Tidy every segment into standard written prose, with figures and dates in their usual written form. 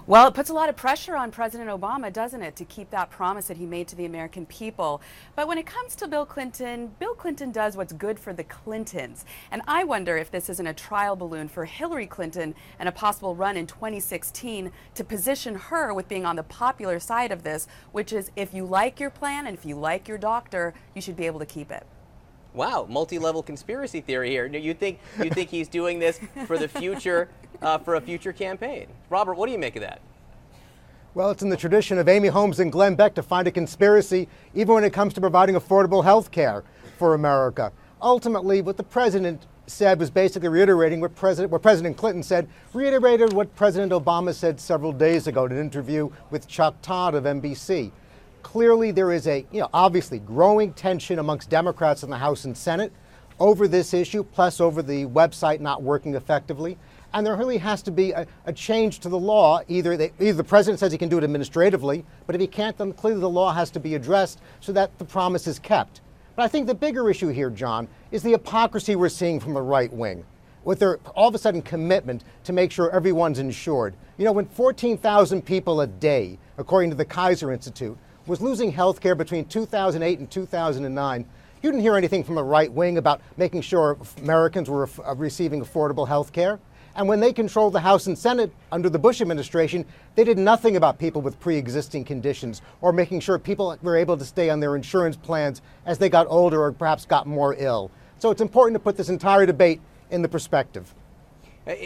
Well, it puts a lot of pressure on President Obama, doesn't it, to keep that promise that he made to the American people. But when it comes to Bill Clinton does what's good for the Clintons. And I wonder if this isn't a trial balloon for Hillary Clinton and a possible run in 2016 to position her with being on the popular side of this, which is if you like your plan and if you like your doctor, you should be able to keep it. Wow, multi-level conspiracy theory here. You think he's doing this for the future, for a future campaign? Robert, what do you make of that? Well, it's in the tradition of Amy Holmes and Glenn Beck to find a conspiracy, even when it comes to providing affordable health care for America. Ultimately, what the president said was basically reiterating what President Clinton said, reiterated what President Obama said several days ago in an interview with Chuck Todd of NBC. Clearly, there is a, obviously growing tension amongst Democrats in the House and Senate over this issue, plus over the website not working effectively. And there really has to be a change to the law. Either the president says he can do it administratively, but if he can't, then clearly the law has to be addressed so that the promise is kept. But I think the bigger issue here, John, is the hypocrisy we're seeing from the right wing, with their all of a sudden commitment to make sure everyone's insured. When 14,000 people a day, according to the Kaiser Institute, was losing health care between 2008 and 2009, you didn't hear anything from the right wing about making sure Americans were receiving affordable health care. And when they controlled the House and Senate under the Bush administration, they did nothing about people with pre-existing conditions or making sure people were able to stay on their insurance plans as they got older or perhaps got more ill. So it's important to put this entire debate in the perspective.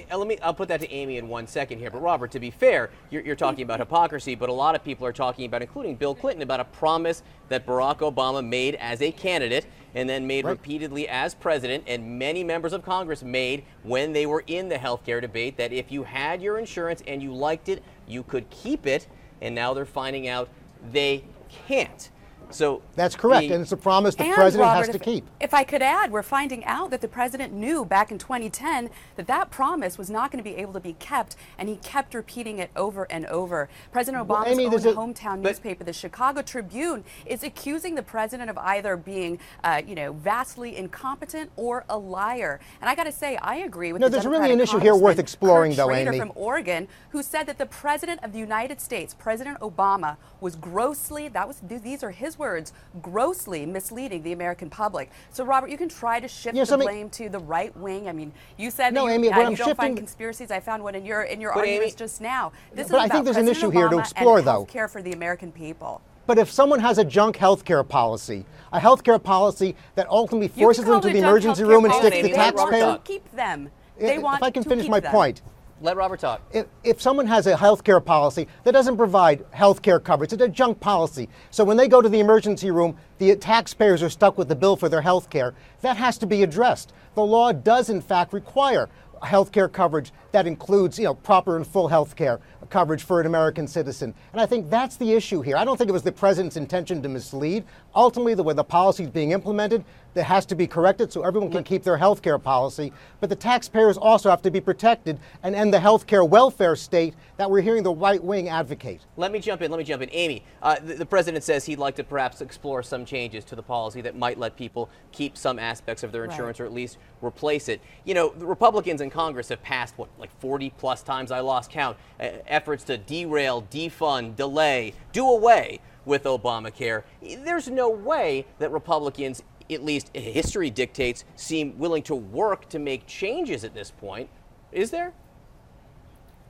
I'll put that to Amy in 1 second here. But Robert, to be fair, you're talking about hypocrisy, but a lot of people are talking about, including Bill Clinton, about a promise that Barack Obama made as a candidate and then made repeatedly as president, and many members of Congress made when they were in the health care debate, that if you had your insurance and you liked it, you could keep it. And now they're finding out they can't. So that's correct, and it's a promise the president has to keep. If I could add, we're finding out that the president knew back in 2010 that promise was not going to be able to be kept, and he kept repeating it over and over. President Obama's own hometown newspaper, the Chicago Tribune, is accusing the president of either being, vastly incompetent or a liar. And I got to say, I agree with the there's really an issue here worth exploring, though, Amy. From Oregon, who said that the president of the United States, President Obama, was grossly, these are his words, grossly misleading the American public. So, Robert, you can try to shift the blame to the right wing. I mean, you said that you don't find conspiracies. I found one in your arguments just now. This is I think there's an issue here to explore, though. Health care for the American people. But if someone has a junk health care policy, a health care policy that ultimately forces them to the emergency room and sticks the taxpayer, they want to keep them. If I can finish my point. Let Robert talk. If someone has a health care policy that doesn't provide health care coverage, it's a junk policy. So when they go to the emergency room, the taxpayers are stuck with the bill for their health care. That has to be addressed. The law does, in fact, require health care coverage that includes, proper and full health care coverage for an American citizen. And I think that's the issue here. I don't think it was the president's intention to mislead. Ultimately, the way the policy is being implemented, that has to be corrected so everyone can keep their health care policy. But the taxpayers also have to be protected and end the health care welfare state that we're hearing the right wing advocate. Let me jump in. Amy, the president says he'd like to perhaps explore some changes to the policy that might let people keep some aspects of their insurance or at least replace it. The Republicans in Congress have passed, 40 plus times, I lost count, efforts to derail, defund, delay, do away with Obamacare. There's no way that Republicans, at least history dictates, seem willing to work to make changes at this point. Is there?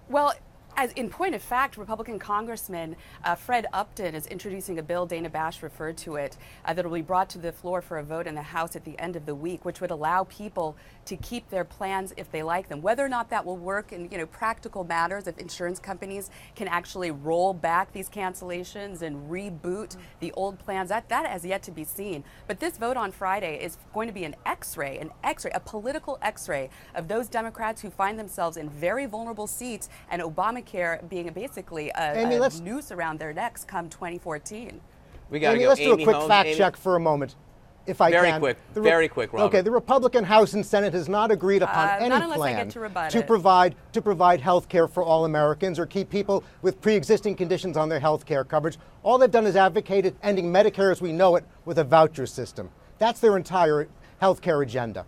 Well, as in point of fact, Republican Congressman Fred Upton is introducing a bill, Dana Bash referred to it, that will be brought to the floor for a vote in the House at the end of the week, which would allow people to keep their plans if they like them. Whether or not that will work in practical matters, if insurance companies can actually roll back these cancellations and reboot the old plans, that has yet to be seen. But this vote on Friday is going to be an X-ray, a political X-ray of those Democrats who find themselves in very vulnerable seats, and Obamacare being basically a noose around their necks come 2014 We got to go. Let's do a quick fact check for a moment, if I can. Very quick, Robert. Okay, the Republican House and Senate has not agreed upon any plan to provide health care for all Americans or keep people with pre-existing conditions on their health care coverage. All they've done is advocated ending Medicare as we know it with a voucher system. That's their entire health care agenda.